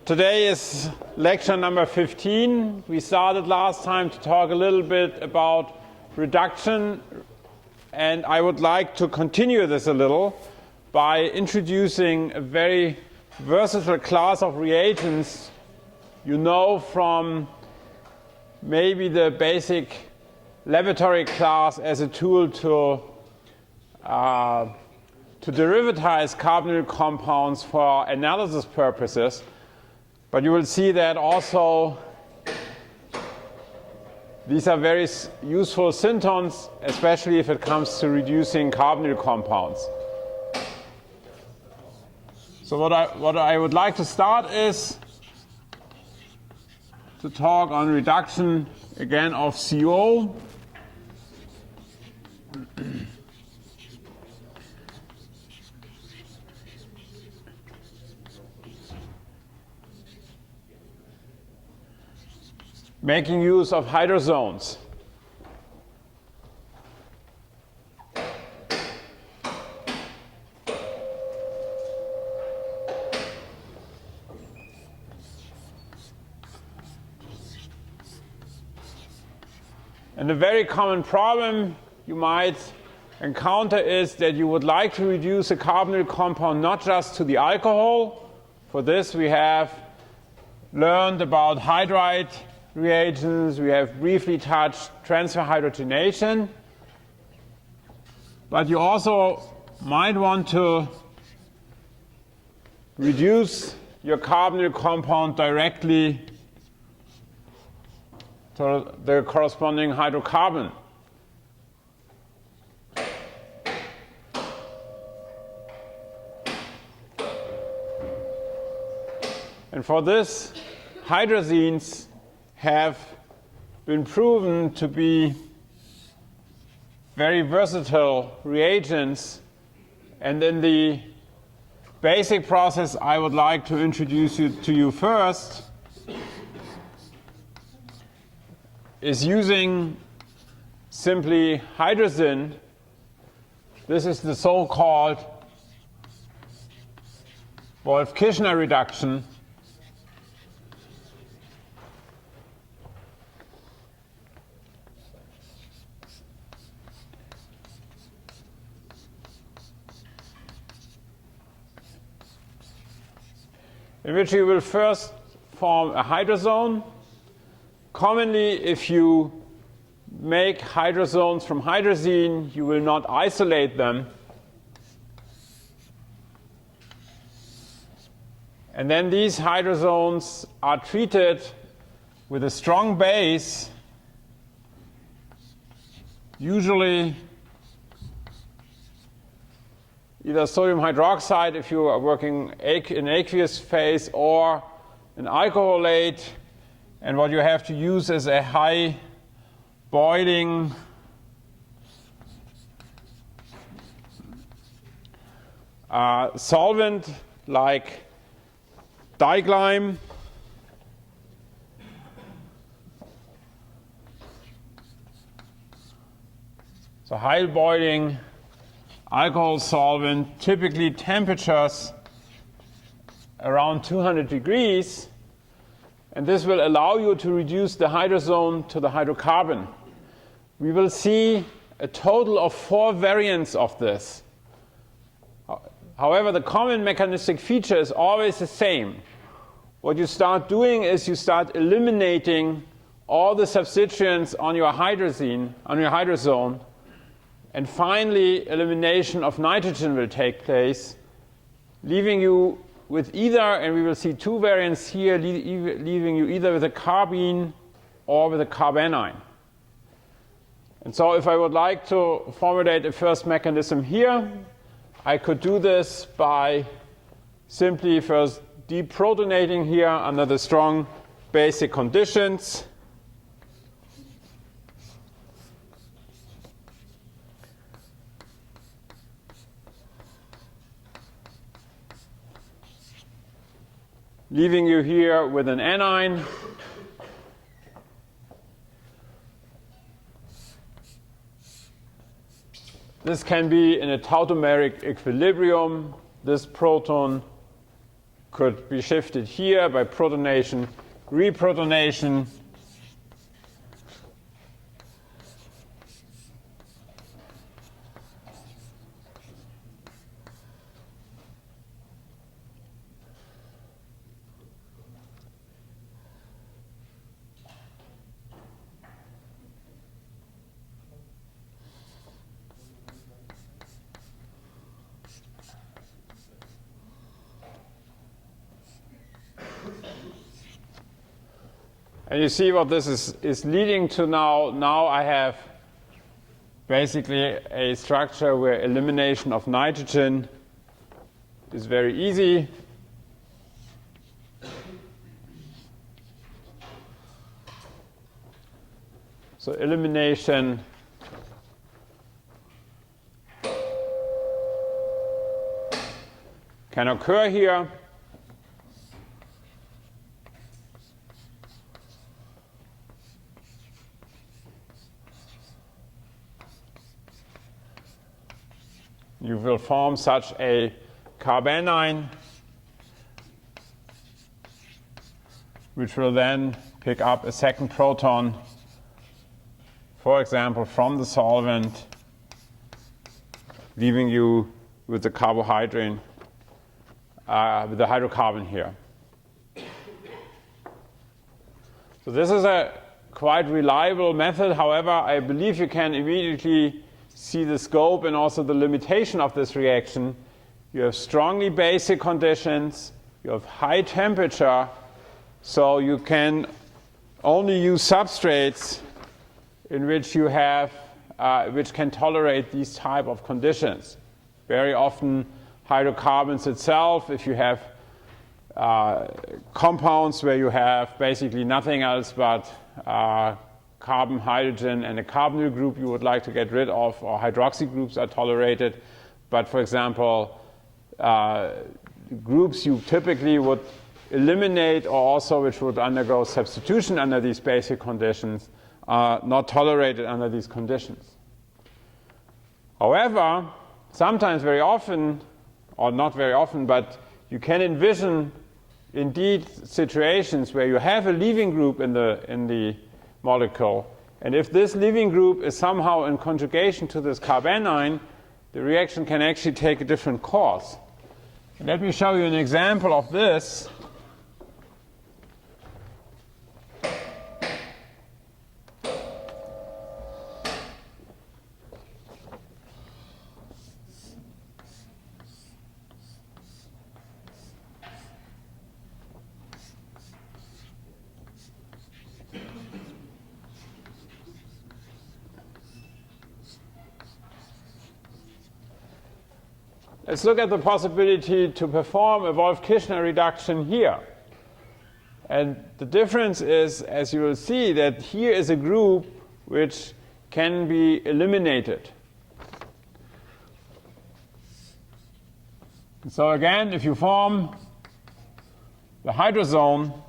Today is lecture number 15. We started last time to talk a little bit about reduction, and I would like to continue this a little by introducing a very versatile class of reagents you know from maybe the basic laboratory class as a tool to derivatize carbonyl compounds for analysis purposes. But you will see that also these are very useful syntons, especially if it comes to reducing carbonyl compounds. So what I would like to start is to talk on reduction again of CO. Making use of hydrozones. And a very common problem you might encounter is that you would like to reduce a carbonyl compound not just to the alcohol. For this we have learned about hydride reagents, we have briefly touched transfer hydrogenation, but you also might want to reduce your carbonyl compound directly to the corresponding hydrocarbon. And for this, hydrazines have been proven to be very versatile reagents. And in the basic process I would like to introduce to you first is using simply hydrazine. This is the so-called Wolff-Kishner reduction. In which you will first form a hydrazone. Commonly, if you make hydrozones from hydrazine, you will not isolate them. And then these hydrozones are treated with a strong base, usually either sodium hydroxide if you are working in aqueous phase, or an alcoholate. And what you have to use is a high boiling solvent like diglyme. So high boiling alcohol solvent, typically temperatures around 200 degrees, and this will allow you to reduce the hydrazone to the hydrocarbon. We will see a total of 4 variants of this. However, the common mechanistic feature is always the same. What you start doing is you start eliminating all the substituents on your hydrazone, and finally, elimination of nitrogen will take place, leaving you with either, and we will see 2 variants here, leaving you either with a carbene or with a carbanion. And so if I would like to formulate a first mechanism here, I could do this by simply first deprotonating here under the strong basic conditions. Leaving you here with an anion. This can be in a tautomeric equilibrium. This proton could be shifted here by protonation, reprotonation. And you see what this is leading to now. Now I have basically a structure where elimination of nitrogen is very easy. So elimination can occur here. You will form such a carbanion, which will then pick up a second proton, for example, from the solvent, leaving you with the carbohydrate, with the hydrocarbon here. So this is a quite reliable method. However, I believe you can immediately see the scope and also the limitation of this reaction. You have strongly basic conditions, you have high temperature, so you can only use substrates in which you have, which can tolerate these type of conditions. Very often hydrocarbons itself, if you have compounds where you have basically nothing else but carbon, hydrogen, and a carbonyl group you would like to get rid of, or hydroxy groups are tolerated. But for example, groups you typically would eliminate, or also which would undergo substitution under these basic conditions, are not tolerated under these conditions. However, sometimes, very often, or not very often, but you can envision indeed situations where you have a leaving group in the molecule, and if this leaving group is somehow in conjugation to this carbanion, the reaction can actually take a different course. And let me show you an example of this. Let's look at the possibility to perform a Wolff-Kishner reduction here. And the difference is, as you will see, that here is a group which can be eliminated. So again, if you form the hydrazone,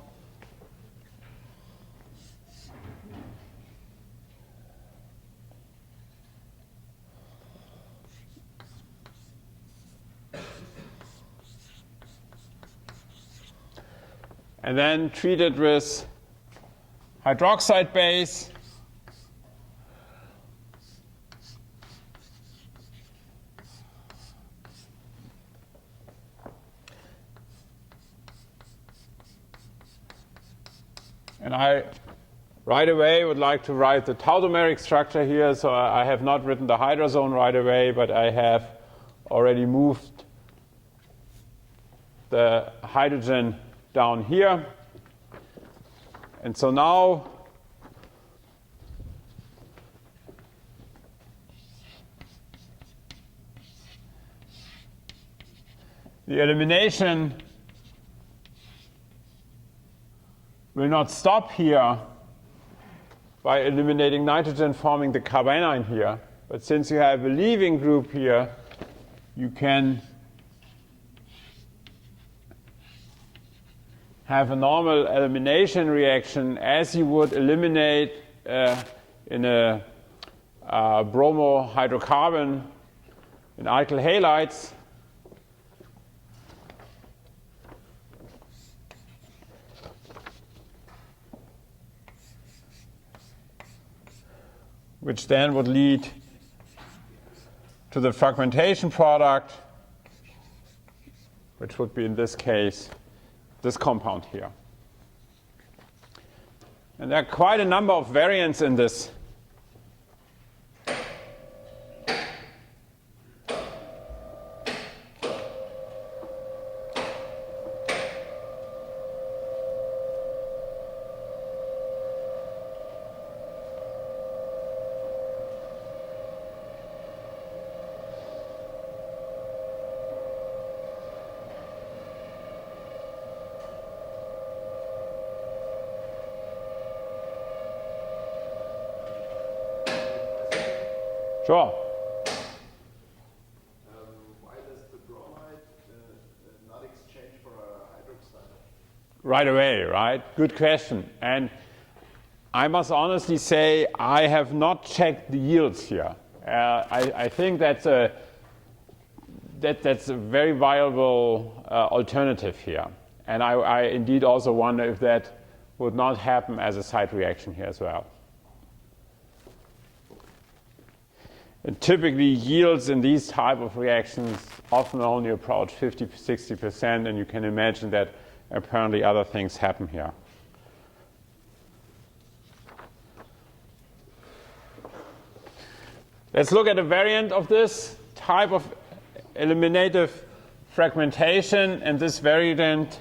and then treat it with hydroxide base, and I right away would like to write the tautomeric structure here, so I have not written the hydrazone right away, but I have already moved the hydrogen down here. And so now the elimination will not stop here by eliminating nitrogen forming the carbanion here, but since you have a leaving group here, you can have a normal elimination reaction as you would eliminate in a bromohydrocarbon in alkyl halides. which then would lead to the fragmentation product, which would be in this case this compound here. And there are quite a number of variants in this. Sure. Why does the bromide not exchange for a hydroxide? Right away, right? Good question. And I must honestly say I have not checked the yields here. I think that's a very viable alternative here. And I indeed also wonder if that would not happen as a side reaction here as well. And typically, yields in these type of reactions often only approach 50–60%, and you can imagine that apparently other things happen here. Let's look at a variant of this type of eliminative fragmentation, and this variant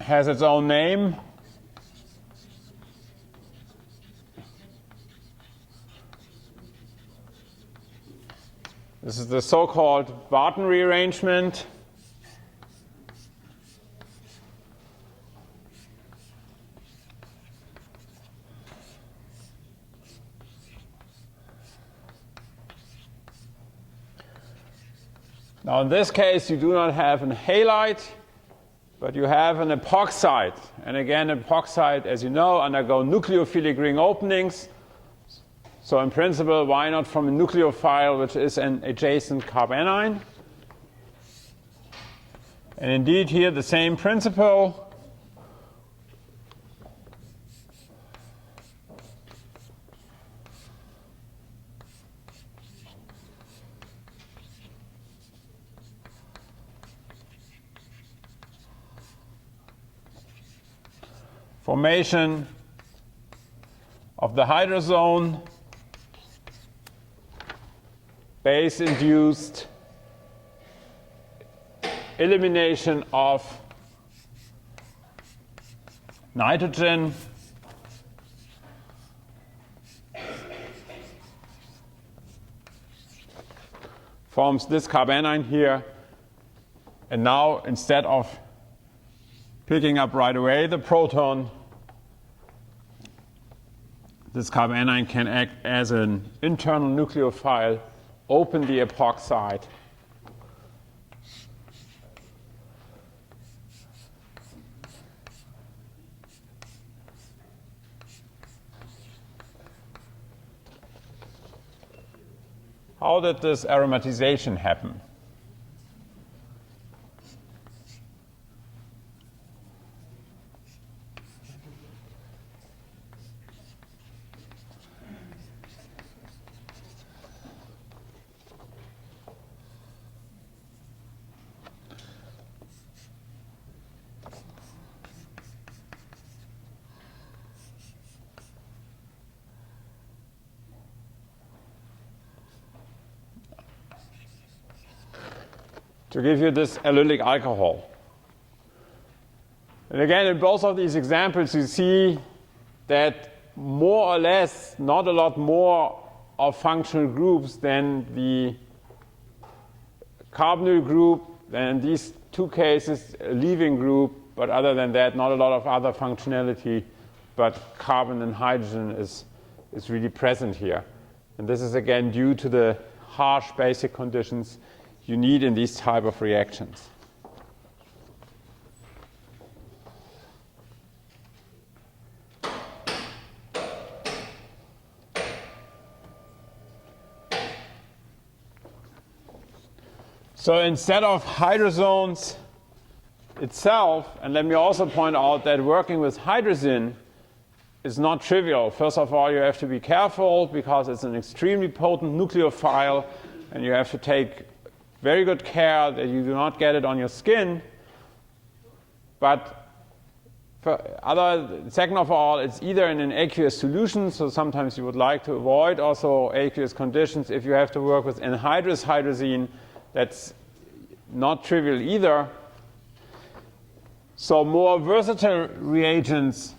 has its own name. This is the so-called Barton Rearrangement. Now in this case you do not have an halide, but you have an epoxide. And again, epoxide, as you know, undergo nucleophilic ring openings. So in principle, why not from a nucleophile, which is an adjacent carbanion? And indeed here the same principle. Formation of the hydrazone, base-induced elimination of nitrogen, forms this carbanion here. And now, instead of picking up right away the proton, this carbanion can act as an internal nucleophile, open the epoxide, how did this aromatization happen? To give you this allylic alcohol. And again, in both of these examples, you see that more or less, not a lot more of functional groups than the carbonyl group, and in these two cases, a leaving group, but other than that, not a lot of other functionality, but carbon and hydrogen is really present here. And this is again due to the harsh basic conditions you need in these type of reactions. So instead of hydrozones itself, and let me also point out that working with hydrazine is not trivial. First of all, you have to be careful because it's an extremely potent nucleophile, and you have to take very good care that you do not get it on your skin. But second of all, it's either in an aqueous solution, so sometimes you would like to avoid also aqueous conditions. If you have to work with anhydrous hydrazine, that's not trivial either. So more versatile reagents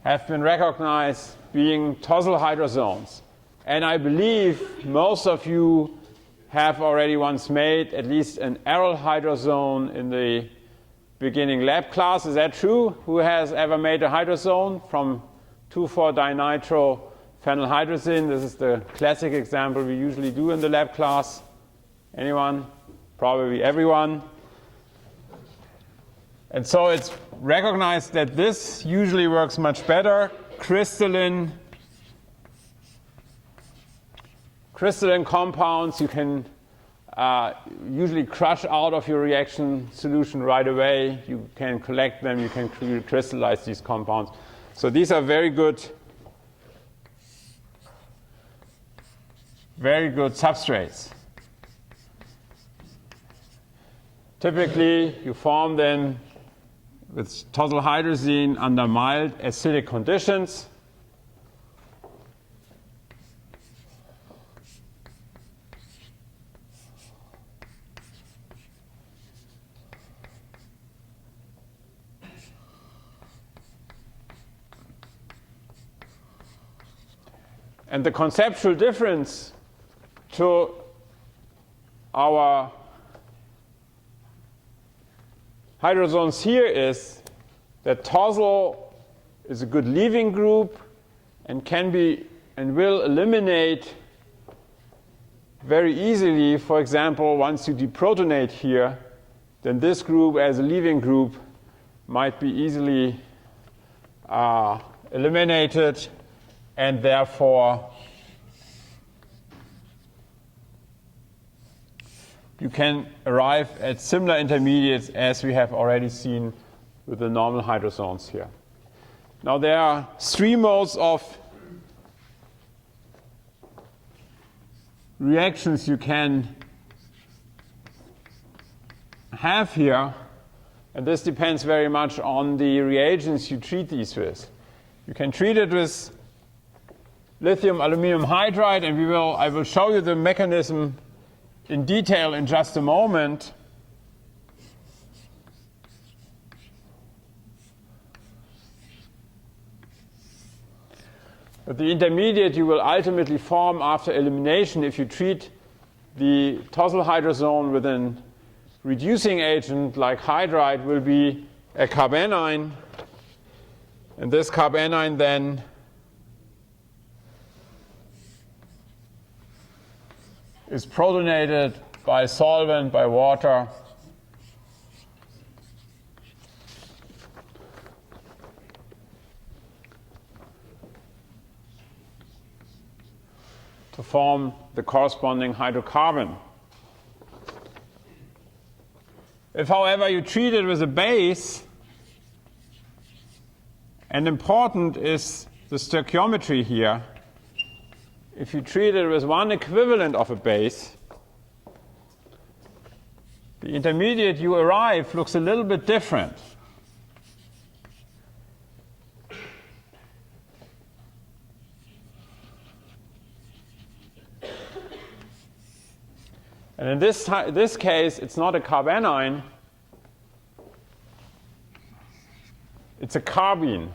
have been recognized being tosyl hydrazones. And I believe most of you have already once made at least an aryl hydrazone in the beginning lab class. Is that true? Who has ever made a hydrazone from 2,4-dinitrophenylhydrazine? This is the classic example we usually do in the lab class. Anyone? Probably everyone. And so it's recognized that this usually works much better. Crystalline compounds you can usually crush out of your reaction solution right away. You can collect them, you can crystallize these compounds. So these are very good substrates. Typically, you form them with tosyl hydrazine under mild acidic conditions. And the conceptual difference to our hydrazones here is that tosyl is a good leaving group and can be and will eliminate very easily. For example, once you deprotonate here, then this group as a leaving group might be easily eliminated, and therefore you can arrive at similar intermediates as we have already seen with the normal hydrazones here. Now there are three modes of reactions you can have here, and this depends very much on the reagents you treat these with. You can treat it with lithium aluminum hydride, and I will show you the mechanism in detail in just a moment. But the intermediate you will ultimately form after elimination if you treat the tosyl hydrazone with a reducing agent like hydride will be a carbanion, and this carbanion then is protonated by solvent, by water, to form the corresponding hydrocarbon. If, however, you treat it with a base, and important is the stoichiometry here, if you treat it with one equivalent of a base, the intermediate you arrive looks a little bit different. And in this case, it's not a carbanion, it's a carbene.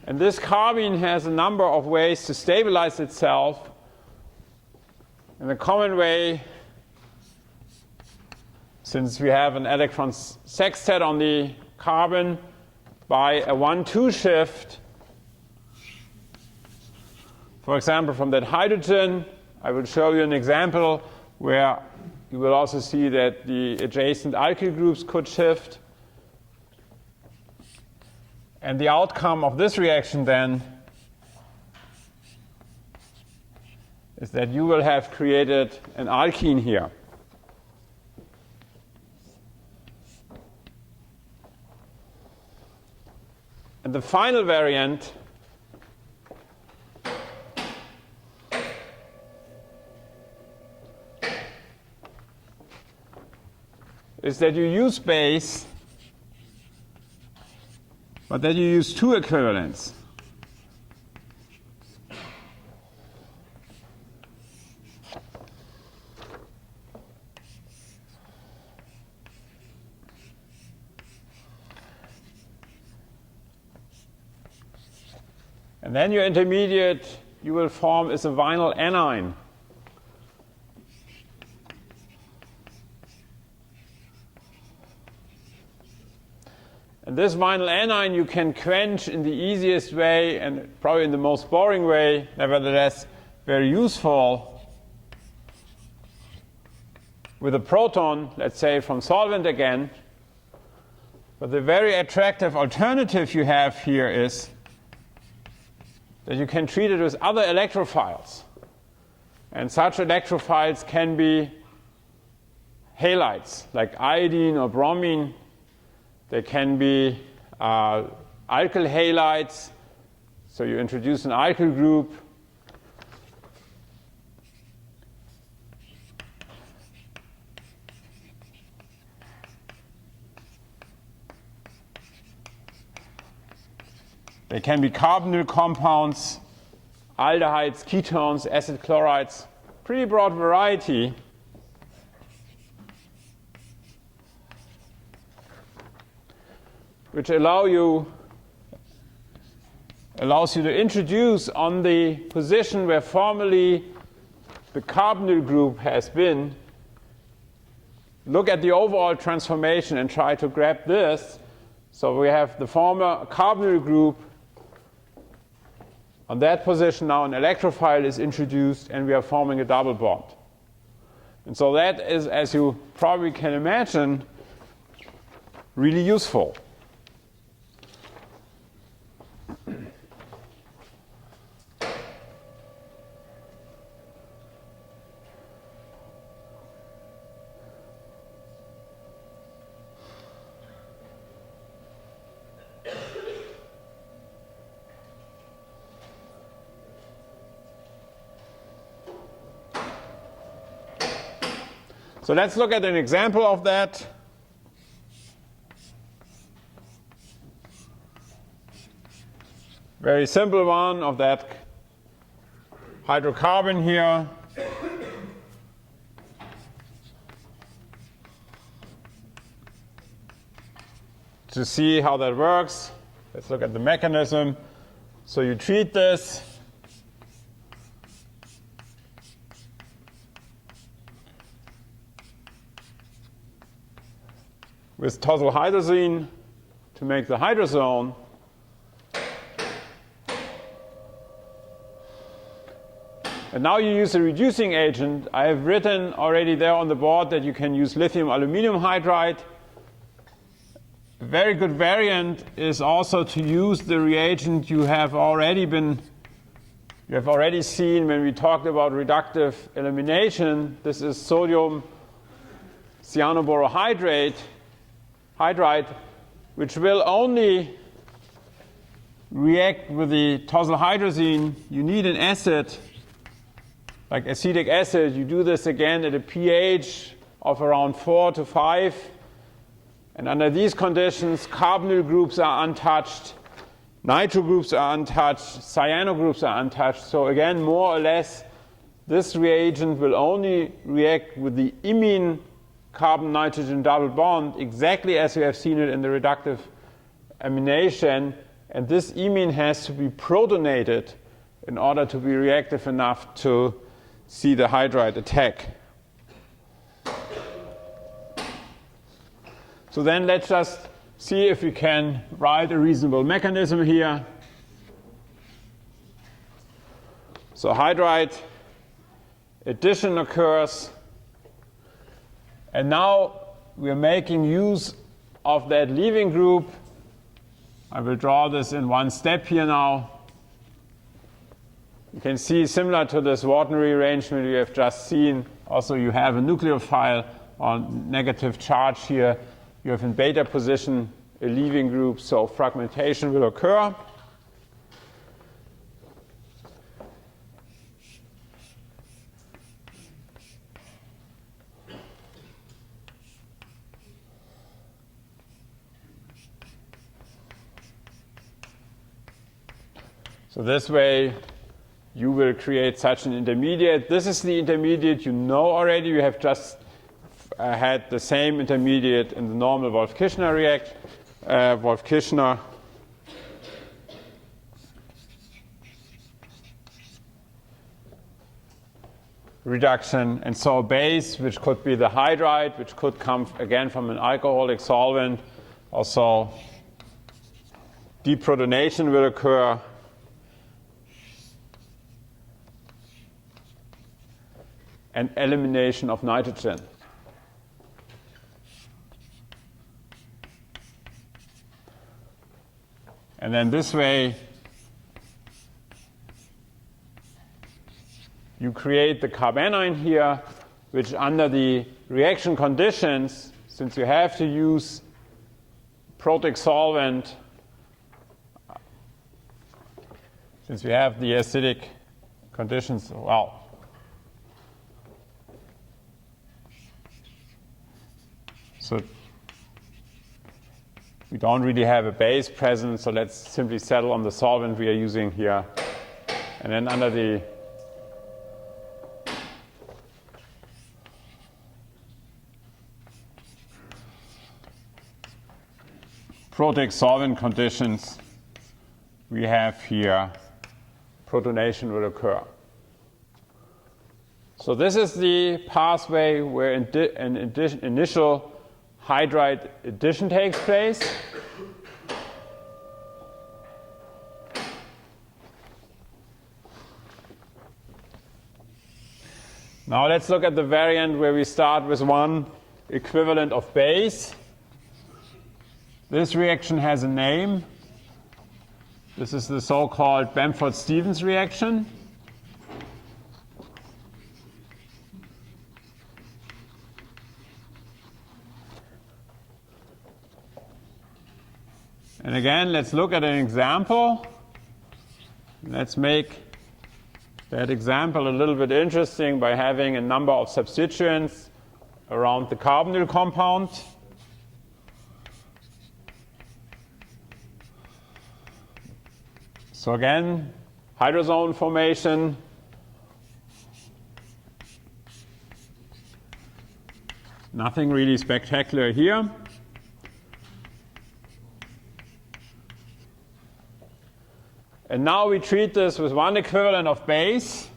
And this carbene has a number of ways to stabilize itself. In the common way, since we have an electron sextet on the carbon, by a 1-2 shift, for example, from that hydrogen. I will show you an example where you will also see that the adjacent alkyl groups could shift. And the outcome of this reaction then is that you will have created an alkene here. And the final variant is that you use base, but that you use two equivalents. And then your intermediate you will form is a vinyl anion. And this vinyl anion you can quench in the easiest way and probably in the most boring way, nevertheless very useful, with a proton, let's say from solvent again. But the very attractive alternative you have here is that you can treat it with other electrophiles. And such electrophiles can be halides, like iodine or bromine. They can be alkyl halides, so you introduce an alkyl group. They can be carbonyl compounds, aldehydes, ketones, acid chlorides, pretty broad variety. Which allows you to introduce on the position where formerly the carbonyl group has been, look at the overall transformation and try to grab this. So we have the former carbonyl group. On that position now an electrophile is introduced and we are forming a double bond. And so that is, as you probably can imagine, really useful. So let's look at an example of that. Very simple one of that hydrocarbon here. To see how that works, let's look at the mechanism. So you treat this. With tosyl hydrazine to make the hydrazone. And now you use a reducing agent. I have written already there on the board that you can use lithium aluminum hydride. A very good variant is also to use the reagent you have already seen when we talked about reductive elimination. This is sodium cyanoborohydride, which will only react with the tosyl hydrazine. You need an acid, like acetic acid. You do this again at a pH of around 4 to 5. And under these conditions, carbonyl groups are untouched, nitro groups are untouched, cyano groups are untouched. So again, more or less, this reagent will only react with the imine carbon-nitrogen double bond, exactly as we have seen it in the reductive amination. And this imine has to be protonated in order to be reactive enough to see the hydride attack. So then let's just see if we can write a reasonable mechanism here. So hydride addition occurs. And now we are making use of that leaving group I will draw this in one step here now. You can see, similar to this Barton rearrangement we have just seen, also you have a nucleophile or negative charge here. You have in beta position a leaving group, so fragmentation will occur. So this way, you will create such an intermediate. This is the intermediate you know already. You have just had the same intermediate in the normal Wolff-Kishner Wolff-Kishner. Reduction, and so a base, which could be the hydride, which could come again from an alcoholic solvent. Also, deprotonation will occur. And elimination of nitrogen. And then this way, you create the carbanion here, which under the reaction conditions, since you have to use protic solvent, since we have the acidic conditions, well, so we don't really have a base present, so let's simply settle on the solvent we are using here. And then under the protic solvent conditions, we have here protonation will occur. So this is the pathway where an initial hydride addition takes place. Now let's look at the variant where we start with one equivalent of base. This reaction has a name. This is the so-called Bamford Stevens reaction. And again, let's look at an example. Let's make that example a little bit interesting by having a number of substituents around the carbonyl compound. So again, hydrazone formation. Nothing really spectacular here. And now we treat this with one equivalent of base.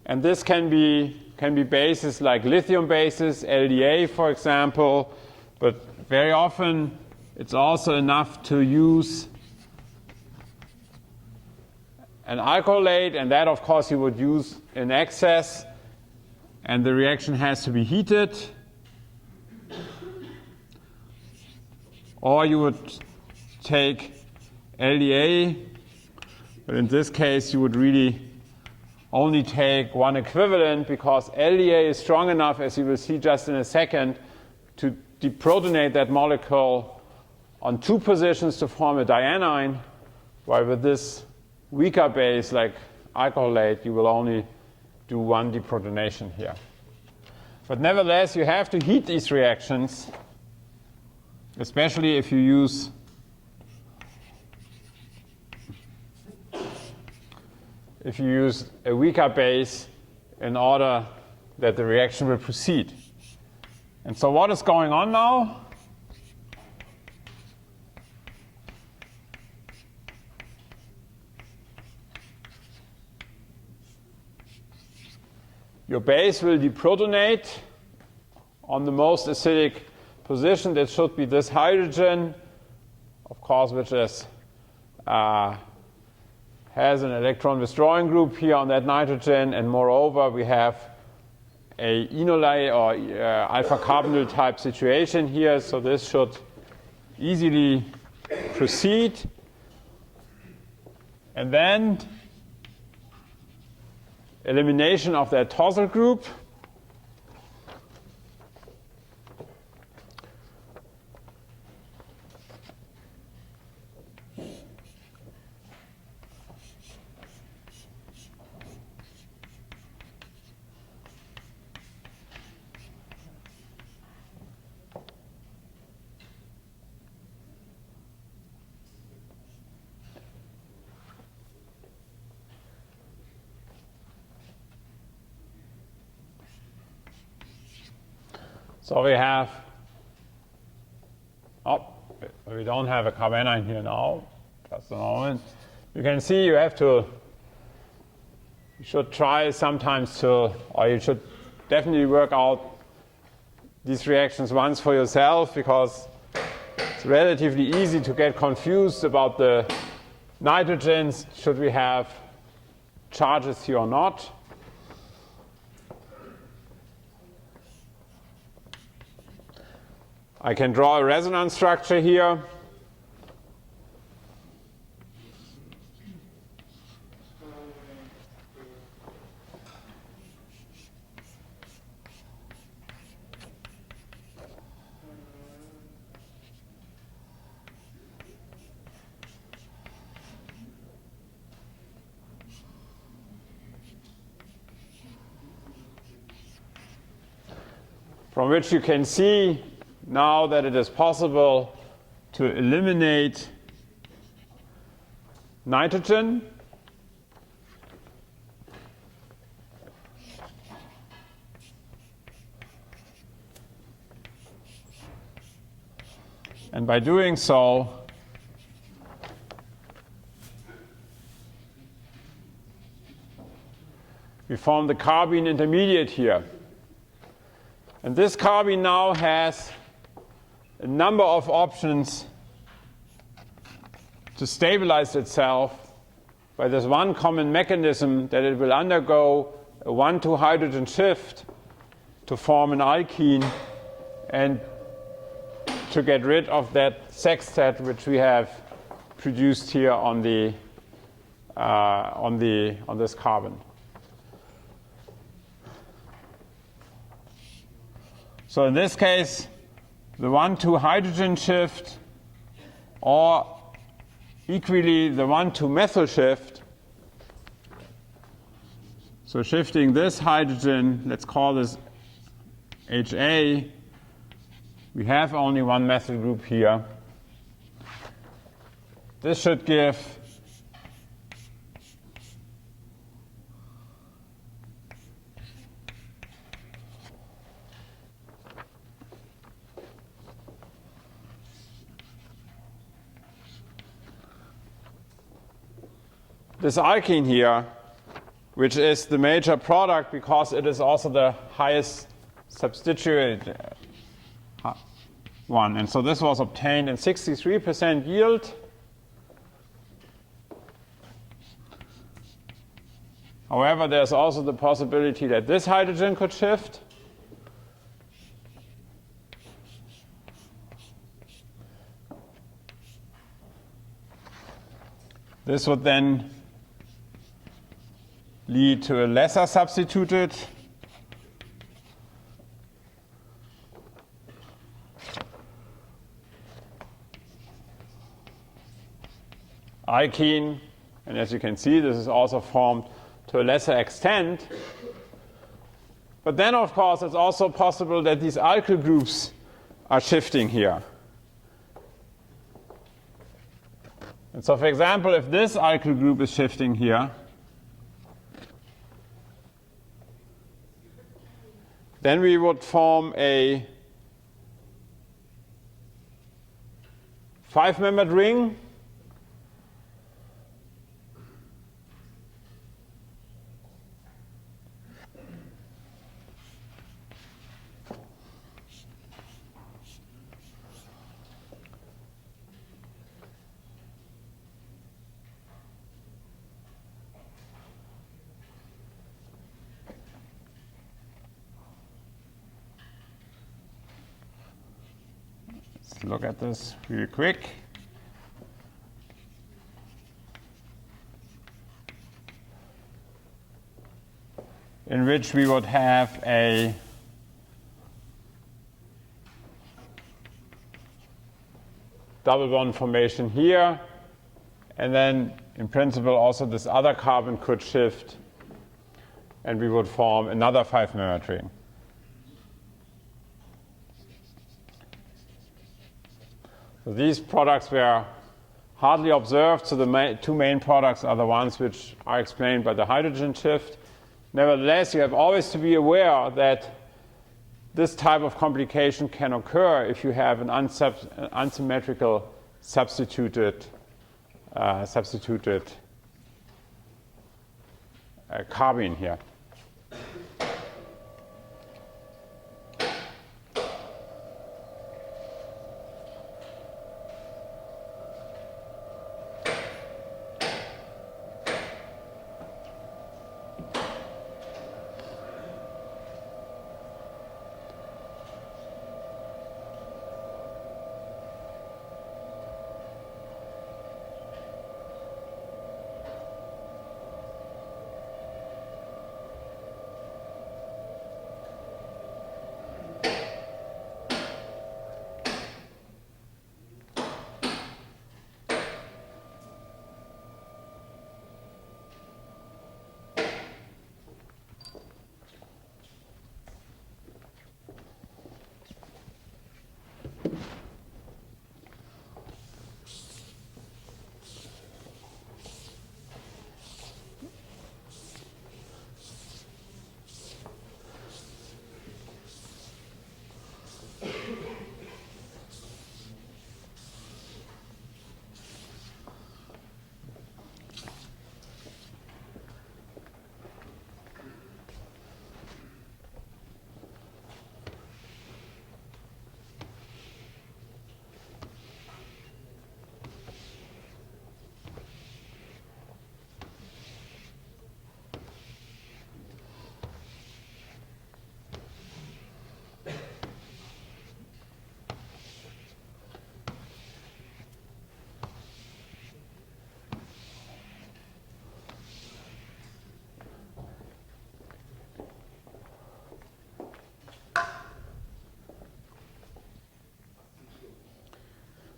And this can be bases like lithium bases, LDA, for example. But very often, it's also enough to use an alcoholate, and that, of course, you would use in excess. And the reaction has to be heated. Or you would take LDA, but in this case you would really only take one equivalent because LDA is strong enough, as you will see just in a second, to deprotonate that molecule on two positions to form a dianion, while with this weaker base like alcoholate you will only do one deprotonation here. But nevertheless, you have to heat these reactions, especially if you use a weaker base in order that the reaction will proceed. And so what is going on now? Your base will deprotonate on the most acidic position. That should be this hydrogen, of course, which is has an electron withdrawing group here on that nitrogen, and moreover we have a enolate or alpha carbonyl type situation here, so this should easily proceed, and then elimination of that tosyl group. So we have, we don't have a carbanion here now, just a moment. You can see you should try sometimes or you should definitely work out these reactions once for yourself, because it's relatively easy to get confused about the nitrogens, should we have charges here or not. I can draw a resonance structure here. From which you can see now that it is possible to eliminate nitrogen. And by doing so, we form the carbene intermediate here. And this carbene now has a number of options to stabilize itself by this one common mechanism, that it will undergo a 1,2 hydrogen shift to form an alkene and to get rid of that sextet which we have produced here on this carbon. So in this case, the 1,2 hydrogen shift, or equally the 1,2 methyl shift. So shifting this hydrogen, let's call this HA. We have only one methyl group here. This should give this alkene here, which is the major product because it is also the highest substituted one. And so this was obtained in 63% yield. However, there's also the possibility that this hydrogen could shift. This would then lead to a lesser substituted alkene, and as you can see, this is also formed to a lesser extent. But then, of course, it's also possible that these alkyl groups are shifting here. And so, for example, if this alkyl group is shifting here, then we would form a 5-membered ring. Look at this really quick. in which we would have a double bond formation here, and then in principle also this other carbon could shift, and we would form another 5-membered ring. So these products were hardly observed, so the two main products are the ones which are explained by the hydrogen shift. Nevertheless, you have always to be aware that this type of complication can occur if you have an unsymmetrical substituted carbene here.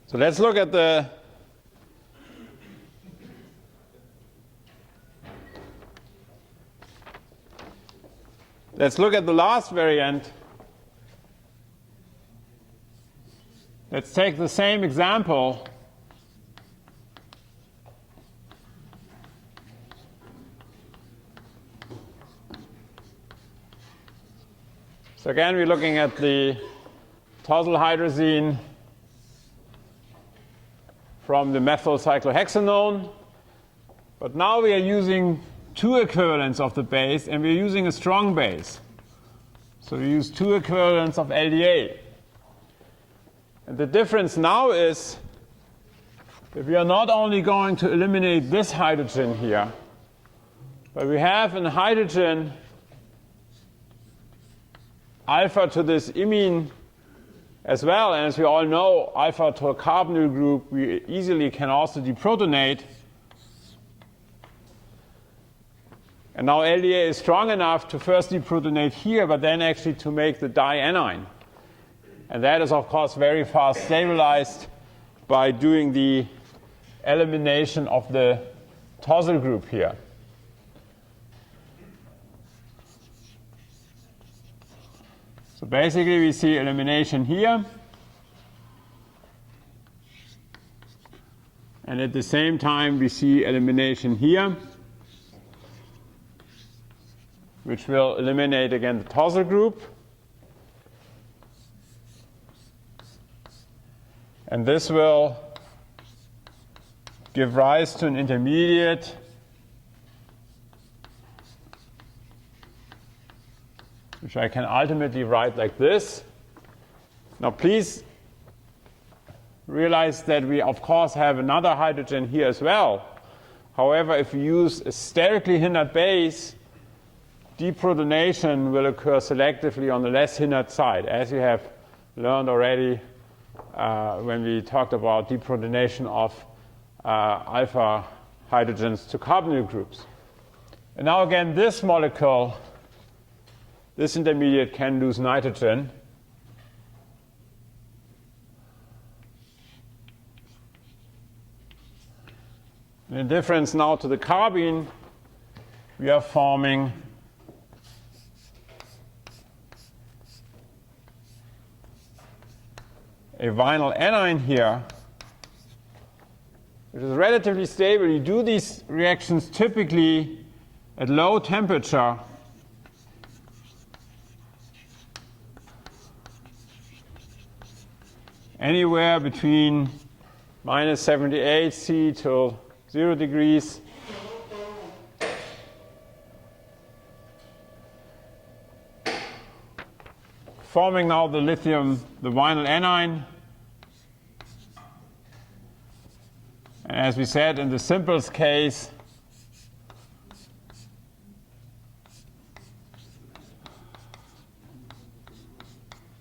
So let's look at the last variant. Let's take the same example. So again, we're looking at the tosyl hydrazine from the methyl cyclohexanone. But now we are using two equivalents of the base, and we're using a strong base. So we use two equivalents of LDA. And the difference now is that we are not only going to eliminate this hydrogen here, but we have a hydrogen alpha to this imine as well. And as we all know, alpha to a carbonyl group, we easily can also deprotonate. And now LDA is strong enough to first deprotonate here, but then actually to make the dianion. And that is, of course, very fast stabilized by doing the elimination of the tosyl group here. So basically, we see elimination here. And at the same time, we see elimination here, which will eliminate again the tosyl group. And this will give rise to an intermediate which I can ultimately write like this. Now please realize that we of course have another hydrogen here as well. However, if we use a sterically hindered base, deprotonation will occur selectively on the less hindered side, as you have learned already when we talked about deprotonation of alpha hydrogens to carbonyl groups. And now again, this molecule this intermediate can lose nitrogen. In difference now to the carbene, we are forming a vinyl anion here, which is relatively stable. You do these reactions typically at low temperature. Anywhere between minus 78 C till 0 degrees. Forming now the lithium, the vinyl anion. And as we said in the simplest case,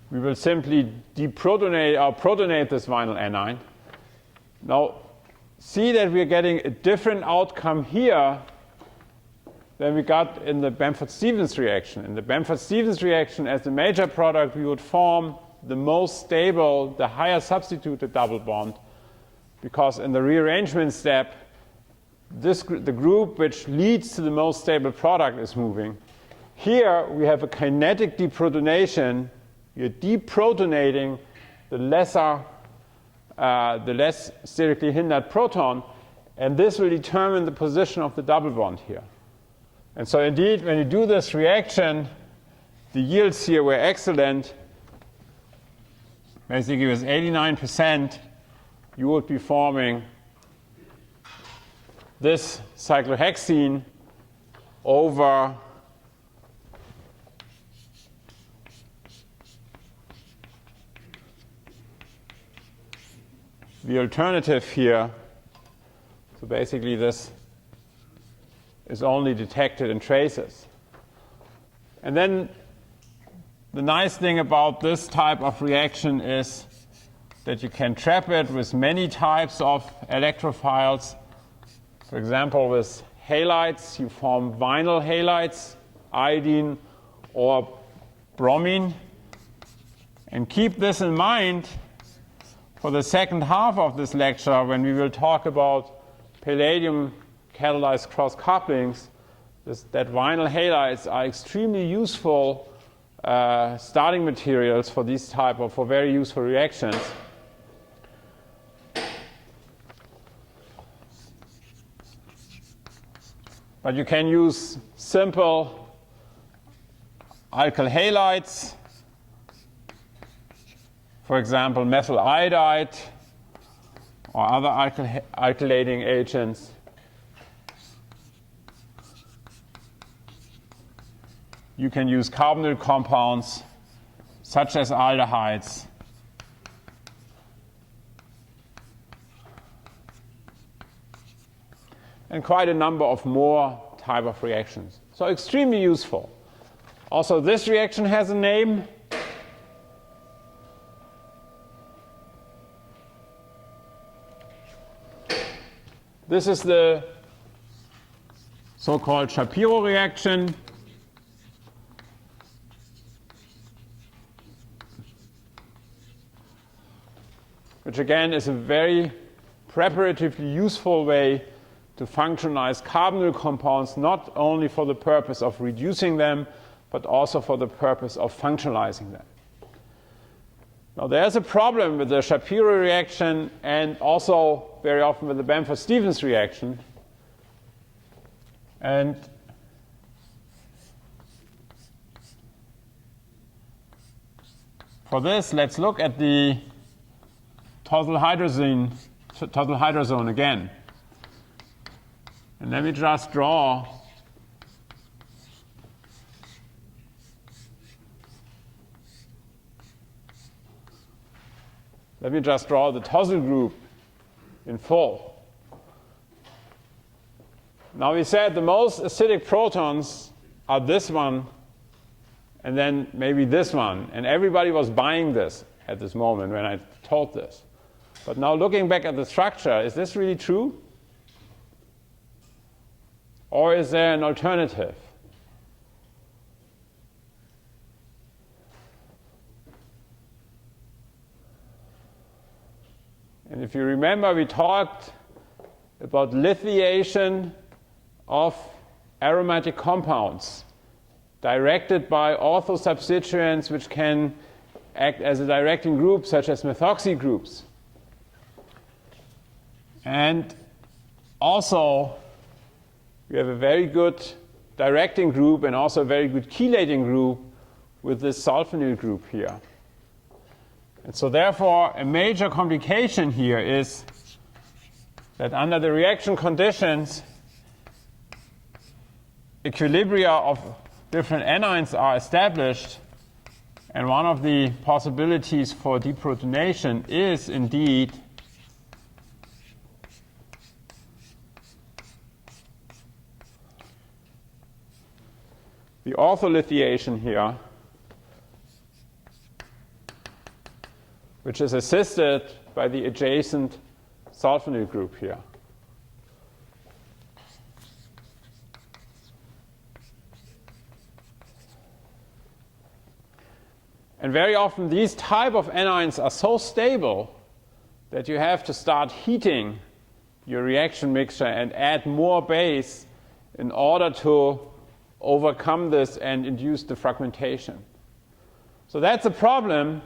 we will simply deprotonate or protonate this vinyl anion. Now, see that we're getting a different outcome here than we got in the Bamford Stevens reaction. In the Bamford Stevens reaction, as the major product, we would form the most stable, the higher substituted double bond, because in the rearrangement step, the group which leads to the most stable product is moving. Here, we have a kinetic deprotonation. You're deprotonating the less sterically hindered proton, and this will determine the position of the double bond here. And so indeed, when you do this reaction, the yields here were excellent. Basically, with 89%, you would be forming this cyclohexene over the alternative here. So basically, this is only detected in traces. And then the nice thing about this type of reaction is that you can trap it with many types of electrophiles. For example, with halides, you form vinyl halides, iodine or bromine. And keep this in mind for the second half of this lecture, when we will talk about palladium catalyzed cross couplings, that vinyl halides are extremely useful starting materials for these type of, for very useful reactions. But you can use simple alkyl halides, for example, methyl iodide or other alkylating agents. You can use carbonyl compounds such as aldehydes. And quite a number of more type of reactions. So extremely useful. Also, this reaction has a name. This is the so-called Shapiro reaction. Which again is a very preparatively useful way to functionize carbonyl compounds, not only for the purpose of reducing them, but also for the purpose of functionalizing them. Now, there's a problem with the Shapiro reaction and also very often with the Bamford Stevens reaction. And for this, let's look at the tosyl hydrazone again. And let me just draw the tosyl group in full. Now we said the most acidic protons are this one and then maybe this one. And everybody was buying this at this moment when I taught this. But now looking back at the structure, is this really true? Or is there an alternative? If you remember, we talked about lithiation of aromatic compounds directed by orthosubstituents which can act as a directing group, such as methoxy groups. And also, we have a very good directing group and also a very good chelating group with this sulfonyl group here. And so therefore, a major complication here is that under the reaction conditions, equilibria of different anions are established, and one of the possibilities for deprotonation is indeed the ortholithiation here, which is assisted by the adjacent sulfonyl group here. And very often these type of anions are so stable that you have to start heating your reaction mixture and add more base in order to overcome this and induce the fragmentation. So that's a problem.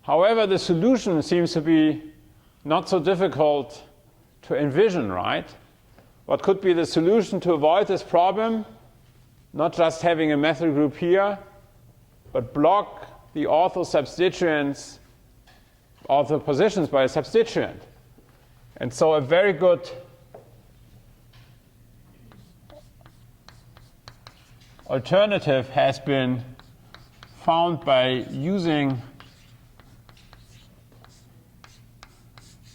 However, the solution seems to be not so difficult to envision, right? What could be the solution to avoid this problem? Not just having a methyl group here, but block the orthosubstituents, ortho positions by a substituent. And so a very good alternative has been found by using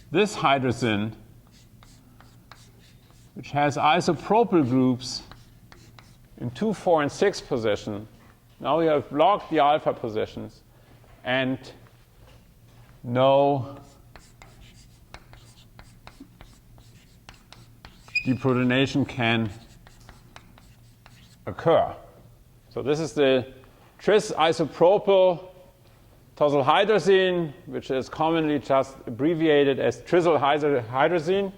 this hydrazine, which has isopropyl groups in 2, 4, and 6 position. Now we have blocked the alpha positions, and no deprotonation can occur. So this is the tris isopropyl tosyl hydrazine, which is commonly just abbreviated as trisyl hydrazine.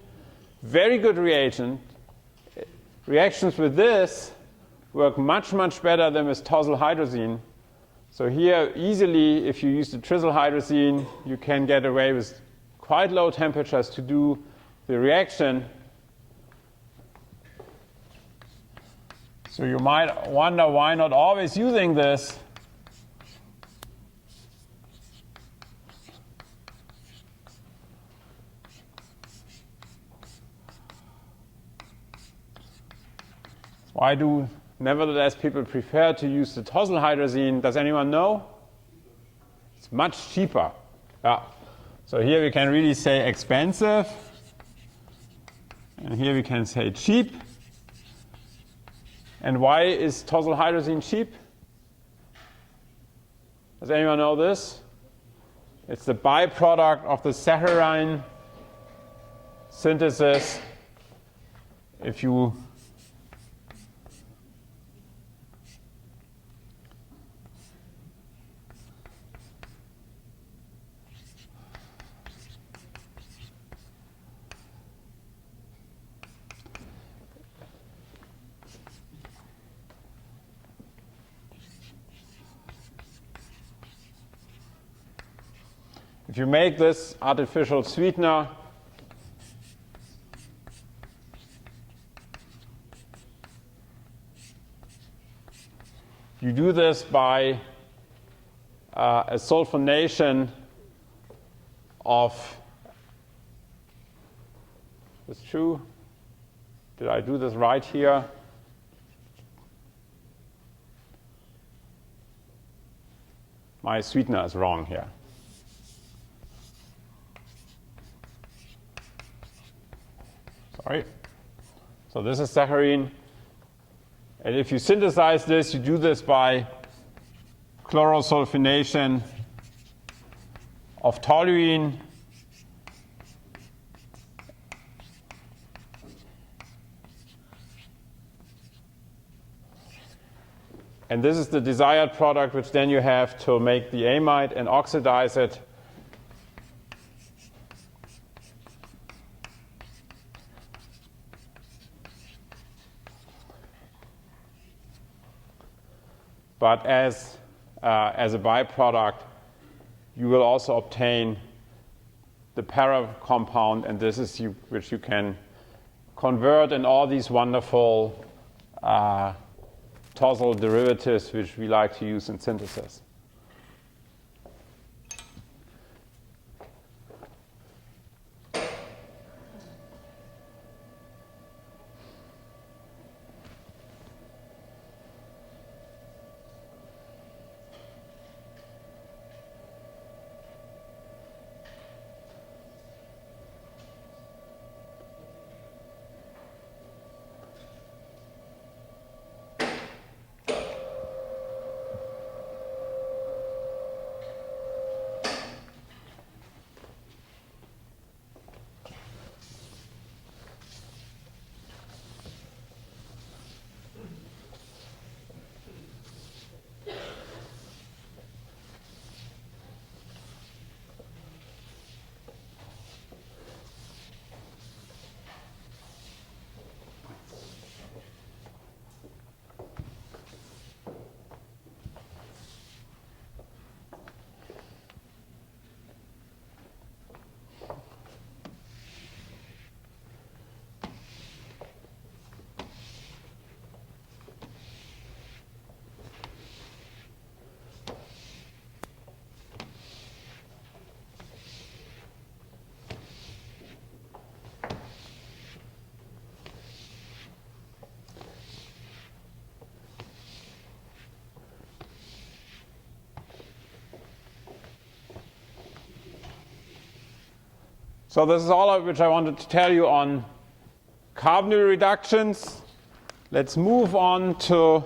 Very good reagent. Reactions with this work much, much better than with tosyl hydrazine. So here, easily, if you use the trisyl hydrazine, you can get away with quite low temperatures to do the reaction. So you might wonder why not always using this. Why do, nevertheless, people prefer to use the tosyl hydrazine? Does anyone know? It's much cheaper. Yeah. So here we can really say expensive. And here we can say cheap. And why is tosyl hydrazine cheap? Does anyone know this? It's the byproduct of the saccharine synthesis. If you If you make this artificial sweetener, you do this by a sulphonation of, is true? Did I do this right here? My sweetener is wrong here. Sorry. So this is saccharine. And if you synthesize this, you do this by chlorosulfonation of toluene. And this is the desired product, which then you have to make the amide and oxidize it. but as a byproduct, you will also obtain the para compound, and this is which you can convert in all these wonderful Tazo derivatives which we like to use in synthesis. So this is all of which I wanted to tell you on carbonyl reductions. Let's move on to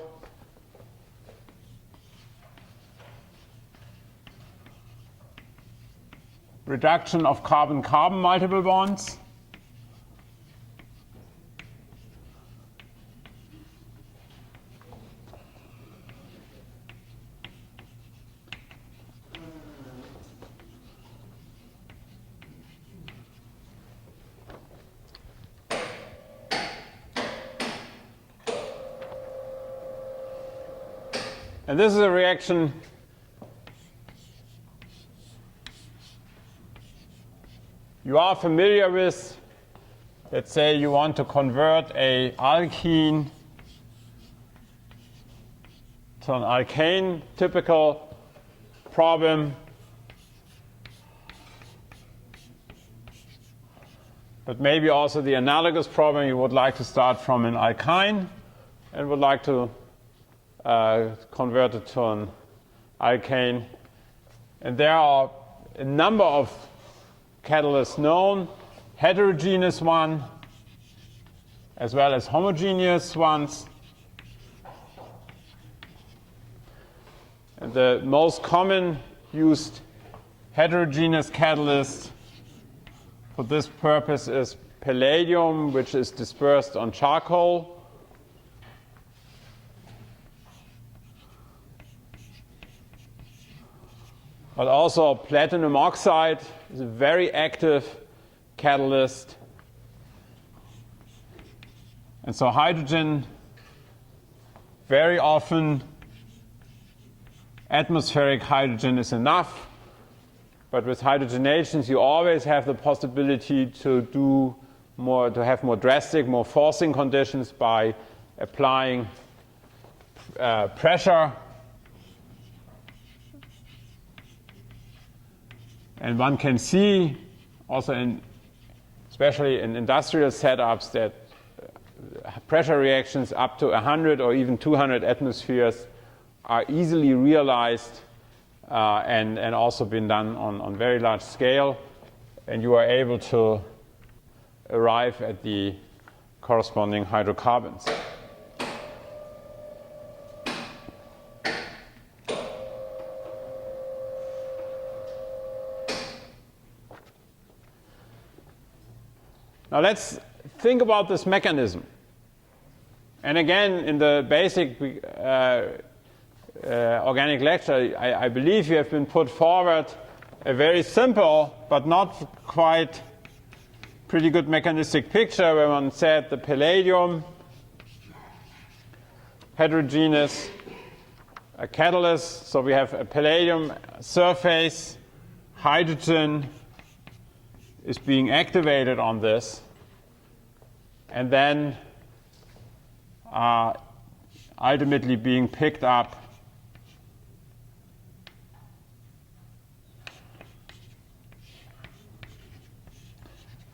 reduction of carbon-carbon multiple bonds. And this is a reaction you are familiar with. Let's say you want to convert an alkene to an alkane, typical problem. But maybe also the analogous problem, you would like to start from an alkyne and would like to convert it to an alkane. And there are a number of catalysts known, heterogeneous one, as well as homogeneous ones. And the most common used heterogeneous catalyst for this purpose is palladium, which is dispersed on charcoal. But also platinum oxide is a very active catalyst. And so hydrogen, very often atmospheric hydrogen is enough. But with hydrogenations, you always have the possibility to have more drastic, more forcing conditions by applying pressure. And one can see also especially in industrial setups, that pressure reactions up to 100 or even 200 atmospheres are easily realized and also been done on very large scale. And you are able to arrive at the corresponding hydrocarbons. Now let's think about this mechanism. And again, in the basic organic lecture, I believe you have been put forward a very simple but not quite pretty good mechanistic picture where one said the palladium, heterogeneous, a catalyst. So we have a palladium surface, hydrogen is being activated on this, and then ultimately being picked up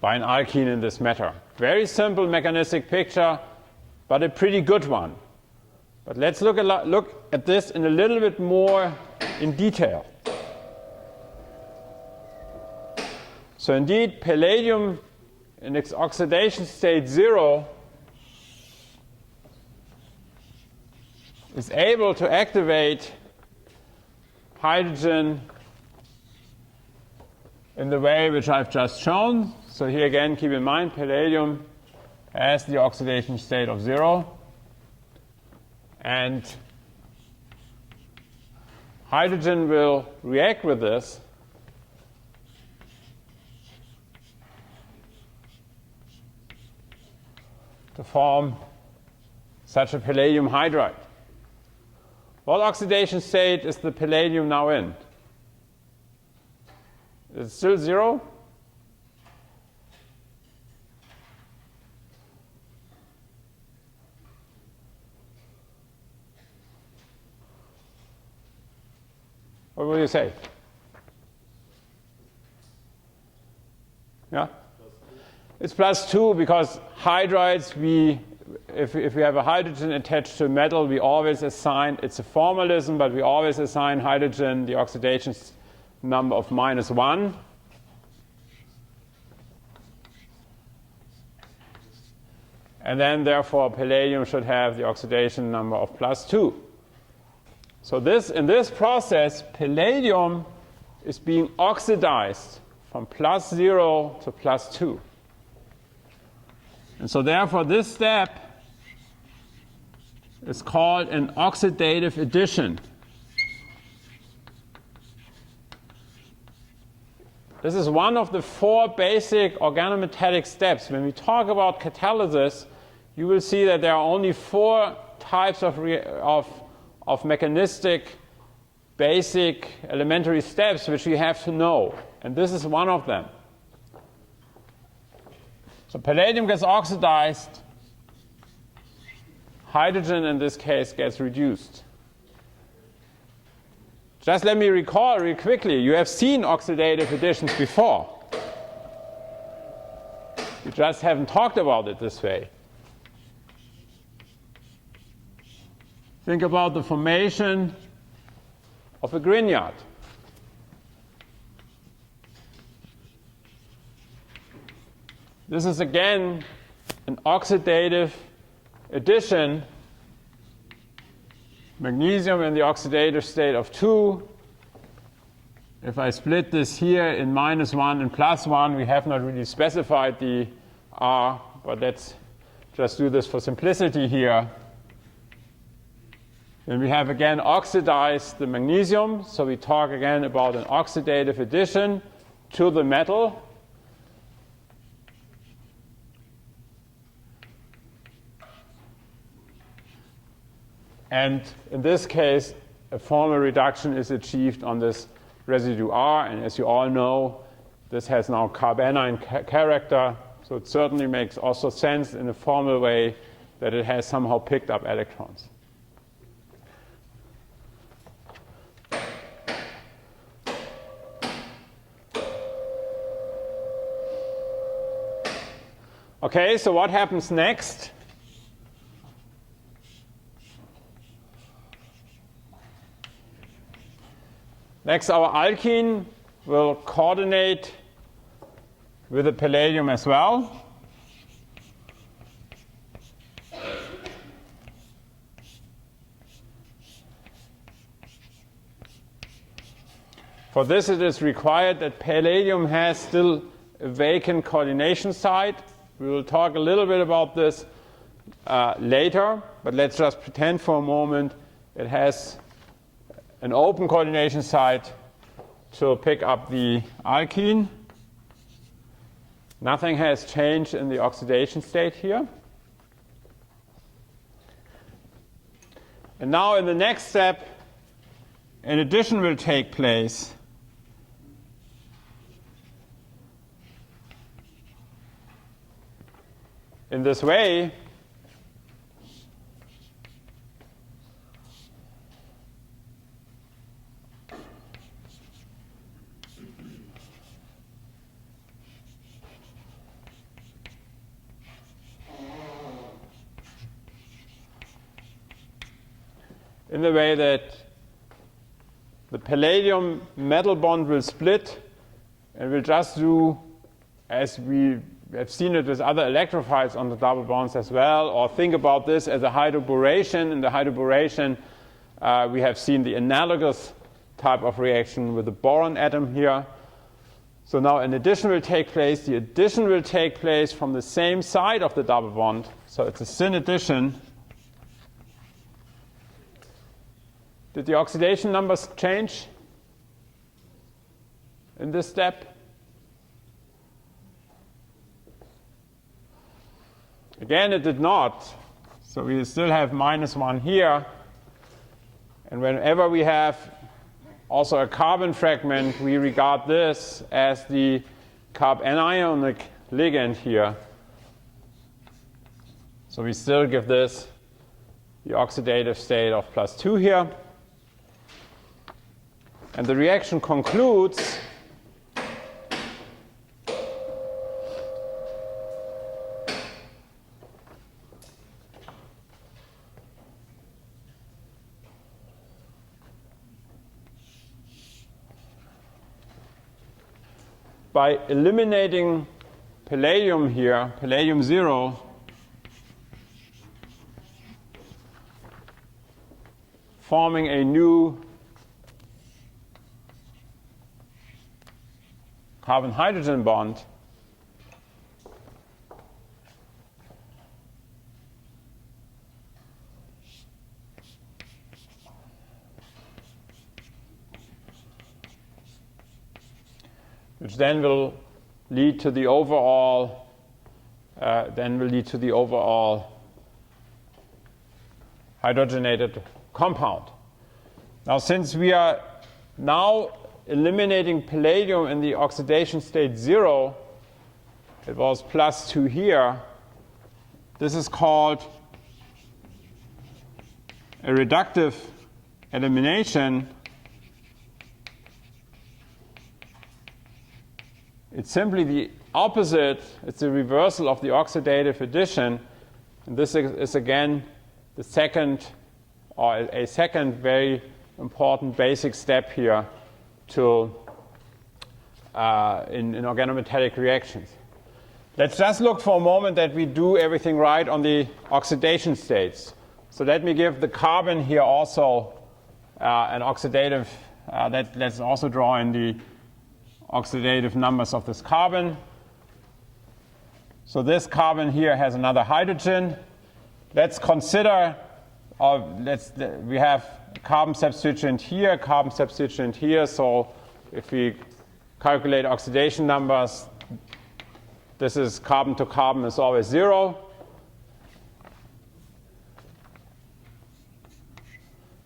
by an alkene in this matter. Very simple mechanistic picture, but a pretty good one. But let's look at this in a little bit more in detail. So indeed, palladium in its oxidation state 0 is able to activate hydrogen in the way which I've just shown. So here again, keep in mind, palladium has the oxidation state of 0. And hydrogen will react with this to form such a palladium hydride. What oxidation state is the palladium now in? Is it still 0? What will you say? Yeah? It's +2 because hydrides, if we have a hydrogen attached to a metal, we always assign, it's a formalism, but we always assign hydrogen the oxidation number of -1. And then, therefore, palladium should have the oxidation number of +2. So in this process, palladium is being oxidized from +0 to +2. And so therefore, this step is called an oxidative addition. This is one of the 4 basic organometallic steps. When we talk about catalysis, you will see that there are only 4 types of mechanistic, basic, elementary steps which we have to know. And this is one of them. So palladium gets oxidized. Hydrogen, in this case, gets reduced. Just let me recall real quickly. You have seen oxidative additions before. You just haven't talked about it this way. Think about the formation of a grignard. This is again an oxidative addition. Magnesium in the oxidative state of 2. If I split this here in -1 and +1, we have not really specified the R, but let's just do this for simplicity here. Then we have again oxidized the magnesium, so we talk again about an oxidative addition to the metal. And in this case, a formal reduction is achieved on this residue R, and as you all know, this has now carbanion character, so it certainly makes also sense in a formal way that it has somehow picked up electrons. Okay, so what happens next? Next, our alkene will coordinate with the palladium as well. For this, it is required that palladium has still a vacant coordination site. We will talk a little bit about this later, but let's just pretend for a moment it has an open coordination site to pick up the alkene. Nothing has changed in the oxidation state here. And now in the next step, an addition will take place in this way, in the way that the palladium metal bond will split, and we'll just do as we have seen it with other electrophiles on the double bonds as well, or think about this as a hydroboration. In the hydroboration, we have seen the analogous type of reaction with the boron atom here. So now an addition will take place. The addition will take place from the same side of the double bond. So it's a syn addition. Did the oxidation numbers change in this step? Again, it did not. So we still have -1 here. And whenever we have also a carbon fragment, we regard this as the carbanionic ligand here. So we still give this the oxidative state of +2 here. And the reaction concludes by eliminating palladium here, palladium 0, forming a new carbon-hydrogen bond. Which then will lead to the overall hydrogenated compound. Now, since we are now eliminating palladium in the oxidation state 0, it was +2 here. This is called a reductive elimination. It's simply the opposite. It's the reversal of the oxidative addition. And this is again the second, or a second very important basic step here to in organometallic reactions. Let's just look for a moment that we do everything right on the oxidation states. So let me give the carbon here also an oxidative. Let's also draw in the oxidative numbers of this carbon. So this carbon here has another hydrogen. Let's consider, we have carbon substituent here, carbon substituent here. So if we calculate oxidation numbers, this is carbon to carbon is always 0.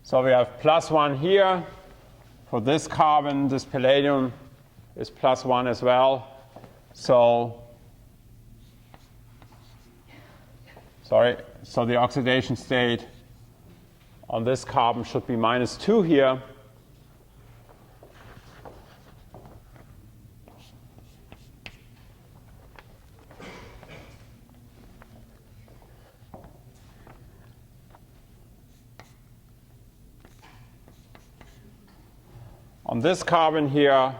So we have +1 here. For this carbon, this palladium is +1 as well. So the oxidation state on this carbon should be -2 here. On this carbon here,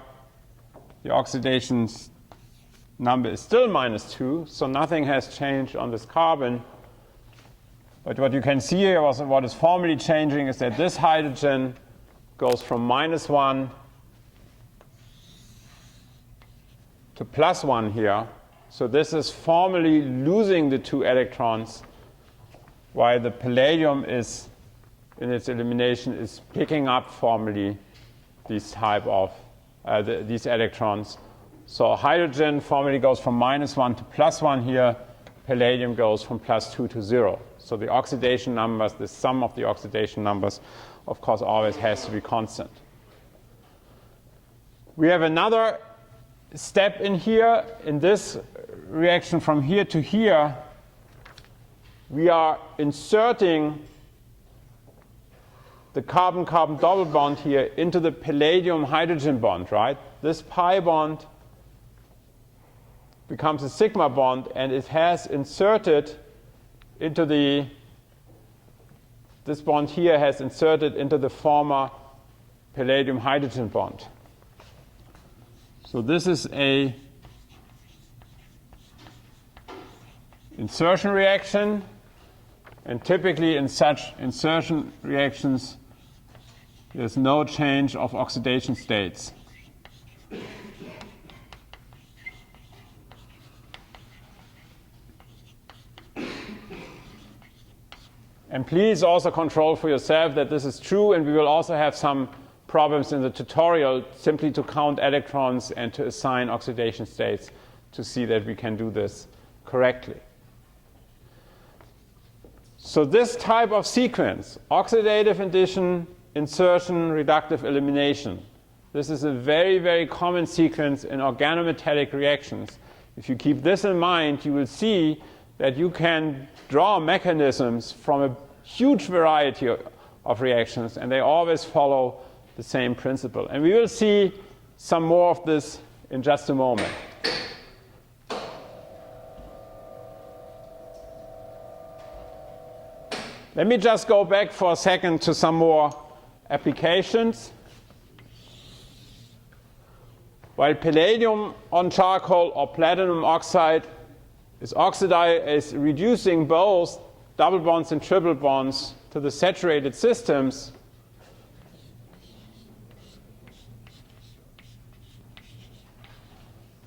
the oxidation number is still -2, so nothing has changed on this carbon. But what you can see here, what is formally changing, is that this hydrogen goes from -1 to +1 here. So this is formally losing the 2 electrons, while the palladium is, in its elimination, is picking up formally these type of these electrons. So hydrogen formally goes from -1 to +1 here. Palladium goes from +2 to 0. So the oxidation numbers, the sum of the oxidation numbers, of course, always has to be constant. We have another step in here. In this reaction from here to here, we are inserting the carbon-carbon double bond here into the palladium-hydrogen bond, right? This pi bond becomes a sigma bond, and it has inserted into this bond here has inserted into the former palladium-hydrogen bond. So this is a insertion reaction, and typically in such insertion reactions, there's no change of oxidation states. And please also control for yourself that this is true, and we will also have some problems in the tutorial simply to count electrons and to assign oxidation states to see that we can do this correctly. So this type of sequence, oxidative addition, insertion, reductive elimination, this is a very, very common sequence in organometallic reactions. If you keep this in mind, you will see that you can draw mechanisms from a huge variety of reactions, and they always follow the same principle. And we will see some more of this in just a moment. Let me just go back for a second to some more applications. While palladium on charcoal or platinum oxide is reducing both double bonds and triple bonds to the saturated systems,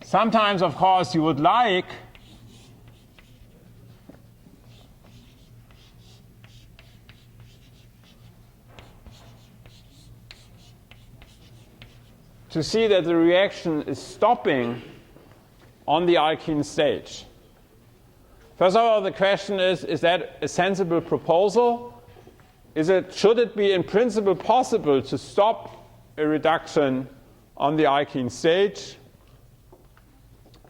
sometimes, of course, you would like to see that the reaction is stopping on the alkene stage. First of all, the question is that a sensible proposal? Should it be in principle possible to stop a reduction on the alkene stage?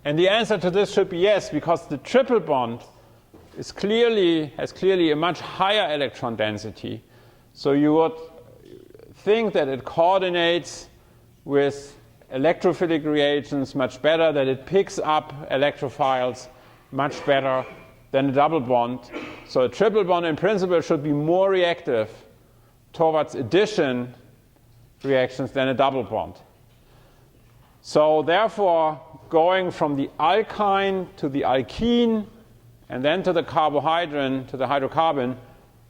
And the answer to this should be yes, because the triple bond has clearly a much higher electron density. So you would think that it coordinates with electrophilic reagents much better, that it picks up electrophiles much better than a double bond. So a triple bond in principle should be more reactive towards addition reactions than a double bond. So therefore, going from the alkyne to the alkene and then to the carbohydrin, to the hydrocarbon,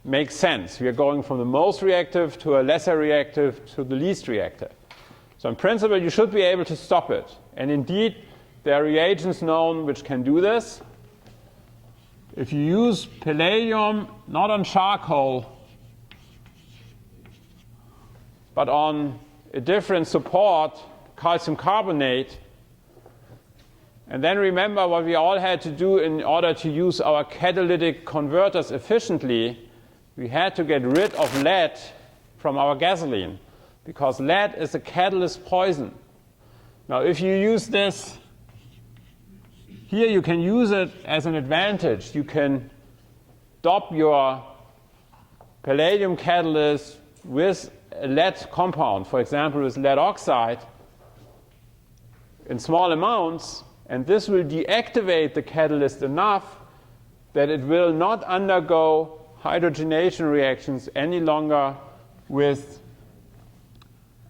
makes sense. We are going from the most reactive to a lesser reactive to the least reactive. So in principle, you should be able to stop it. And indeed, there are reagents known which can do this. If you use palladium, not on charcoal, but on a different support, calcium carbonate, and then remember what we all had to do in order to use our catalytic converters efficiently, we had to get rid of lead from our gasoline, because lead is a catalyst poison. Now, if you use this, here you can use it as an advantage. You can dop your palladium catalyst with a lead compound, for example, with lead oxide, in small amounts, and this will deactivate the catalyst enough that it will not undergo hydrogenation reactions any longer with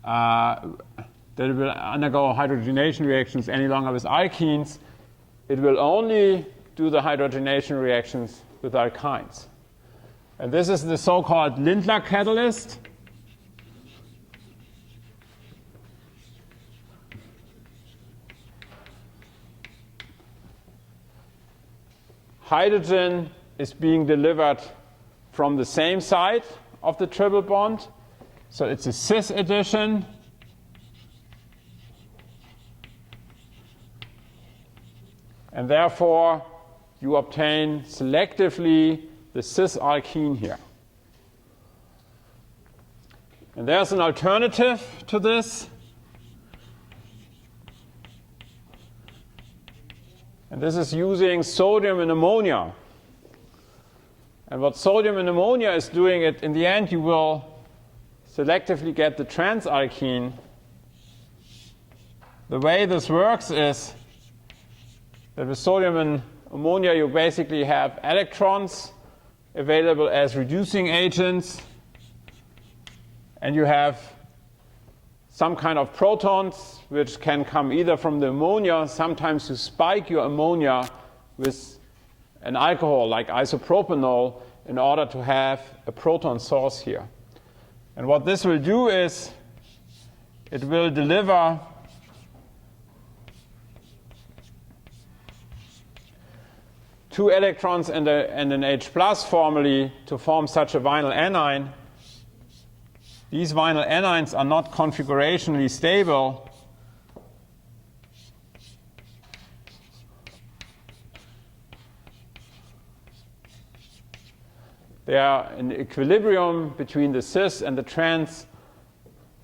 alkenes. It will only do the hydrogenation reactions with alkynes. And this is the so-called Lindlar catalyst. Hydrogen is being delivered from the same side of the triple bond. So it's a cis addition. And therefore, you obtain selectively the cis alkene here. And there's an alternative to this. And this is using sodium and ammonia. And what sodium and ammonia is doing, in the end, you will selectively get the transalkene. The way this works is that with sodium and ammonia, you basically have electrons available as reducing agents, and you have some kind of protons which can come either from the ammonia. Sometimes you spike your ammonia with an alcohol like isopropanol in order to have a proton source here. And what this will do is it will deliver two electrons and an H plus formally to form such a vinyl anion. These vinyl anions are not configurationally stable. They are in equilibrium between the cis and the trans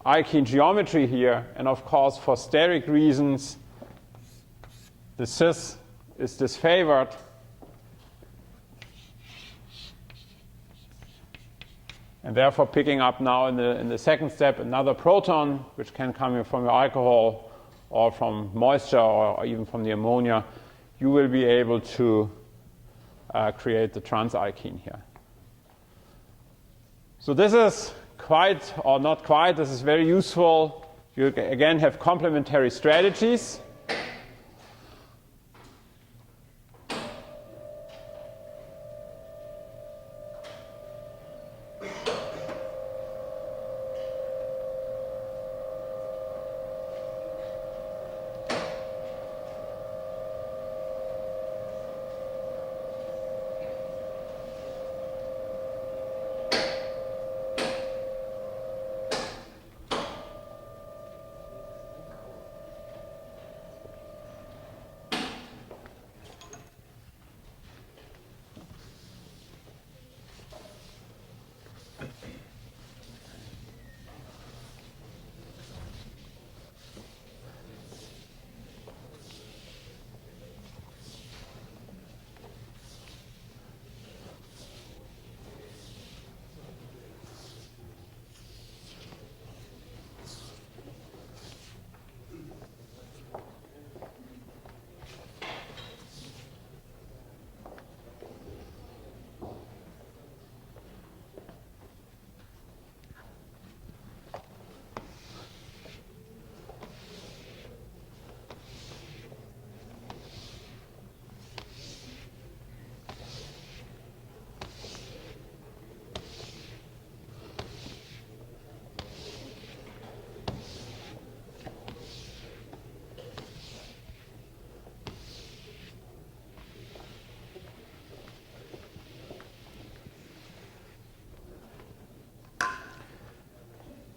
alkene geometry here. And of course, for steric reasons, the cis is disfavored. And therefore, picking up now in the second step another proton, which can come from your alcohol or from moisture or even from the ammonia, you will be able to create the transalkene here. So this is quite, or not quite, this is very useful. You again have complementary strategies.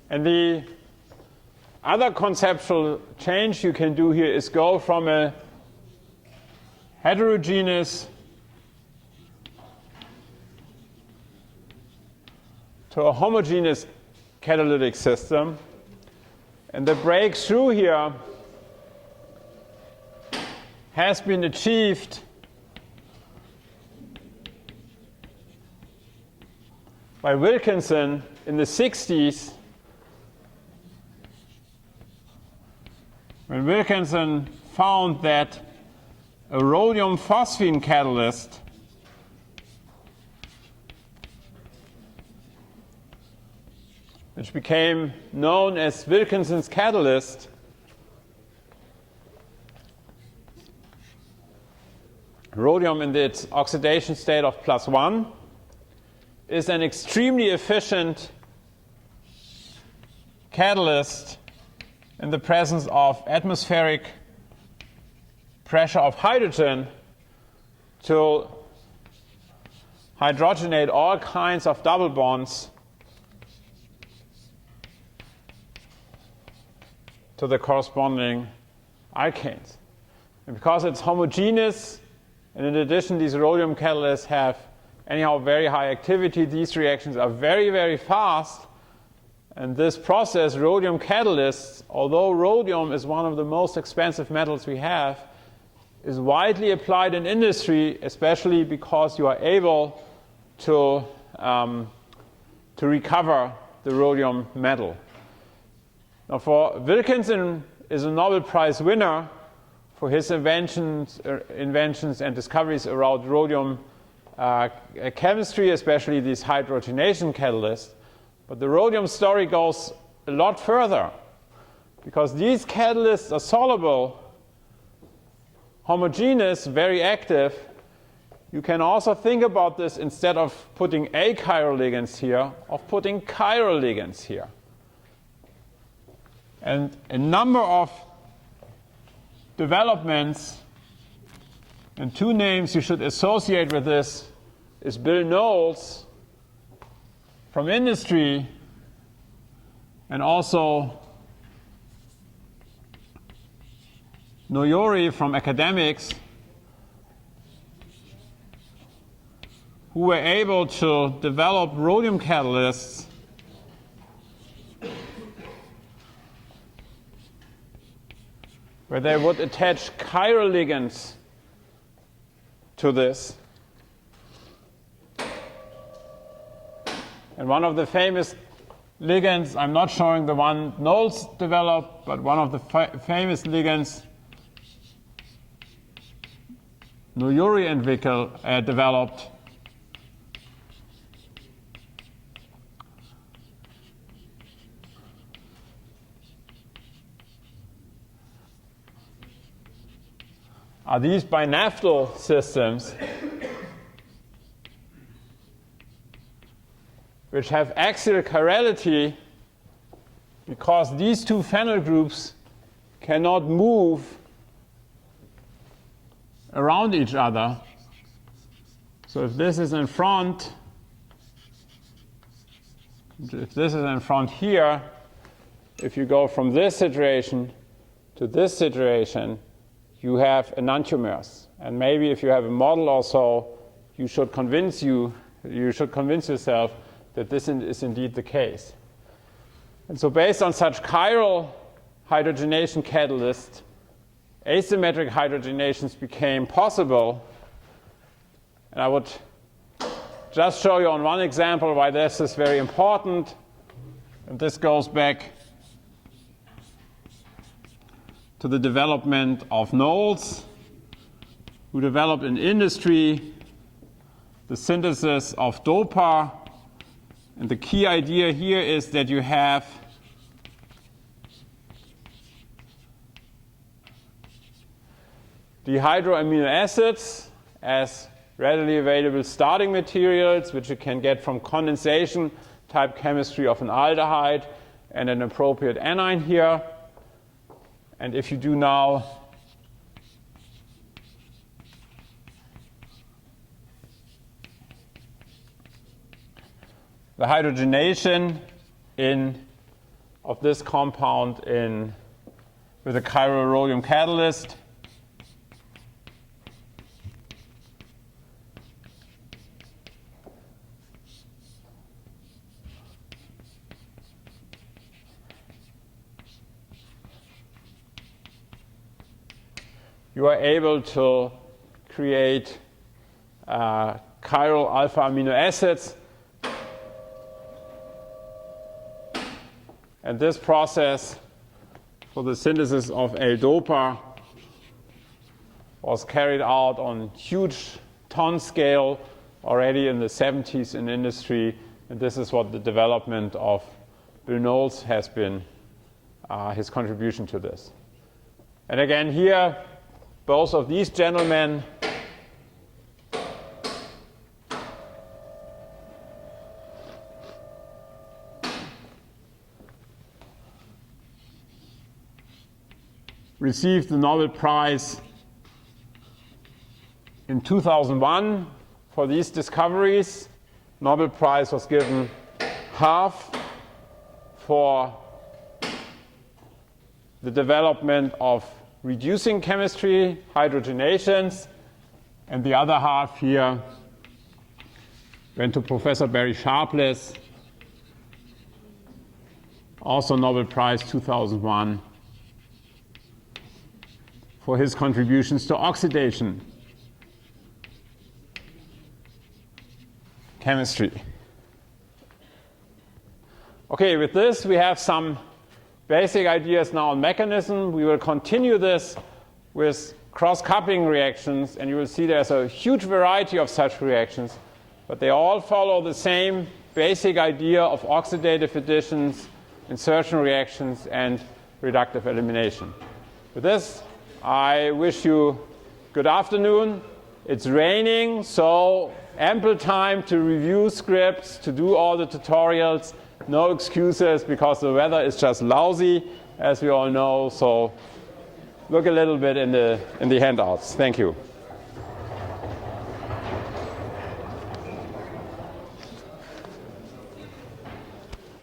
And the other conceptual change you can do here is go from a heterogeneous to a homogeneous catalytic system. And the breakthrough here has been achieved by Wilkinson in the 60s, when Wilkinson found that a rhodium phosphine catalyst which became known as Wilkinson's catalyst rhodium in its oxidation state of +1 is an extremely efficient catalyst in the presence of atmospheric pressure of hydrogen to hydrogenate all kinds of double bonds to the corresponding alkanes. And because it's homogeneous, and in addition these rhodium catalysts have anyhow very high activity, these reactions are very, very fast. And this process, rhodium catalysts, although rhodium is one of the most expensive metals we have, is widely applied in industry, especially because you are able to recover the rhodium metal. Now, Wilkinson is a Nobel Prize winner for his inventions and discoveries around rhodium chemistry, especially these hydrogenation catalysts. But the rhodium story goes a lot further, because these catalysts are soluble, homogeneous, very active. You can also think about this, instead of putting achiral ligands here, of putting chiral ligands here. And a number of developments, and two names you should associate with this is Bill Knowles from industry, and also Noyori from academics, who were able to develop rhodium catalysts where they would attach chiral ligands to this. And one of the famous ligands, I'm not showing the one Knowles developed, but one of the famous ligands Noyori and Wickel developed are these binaftal systems which have axial chirality because these two phenyl groups cannot move around each other. So if this is in front, here, if you go from this situation to this situation, you have enantiomers. And maybe if you have a model or so, you should convince yourself that this is indeed the case. And so based on such chiral hydrogenation catalysts, asymmetric hydrogenations became possible. And I would just show you on one example why this is very important. And this goes back to the development of Knowles, who developed in industry the synthesis of DOPA. And the key idea here is that you have dihydroamino acids as readily available starting materials, which you can get from condensation type chemistry of an aldehyde, and an appropriate anion here. And if you do now the hydrogenation of this compound with a chiral rhodium catalyst, you are able to create chiral alpha amino acids. And this process for the synthesis of L-DOPA was carried out on huge ton scale already in the 70s in industry. And this is what the development of Bill Knowles has been, his contribution to this. And again here, both of these gentlemen received the Nobel Prize in 2001 for these discoveries. Nobel Prize was given half for the development of reducing chemistry, hydrogenations, and the other half here went to Professor Barry Sharpless also Nobel Prize 2001, for his contributions to oxidation chemistry. Okay, with this we have some basic ideas now on mechanism. We will continue this with cross-coupling reactions, and you will see there's a huge variety of such reactions, but they all follow the same basic idea of oxidative additions, insertion reactions, and reductive elimination. With this, I wish you good afternoon. It's raining, so ample time to review scripts, to do all the tutorials. No excuses because the weather is just lousy, as we all know. So look a little bit in the handouts. Thank you.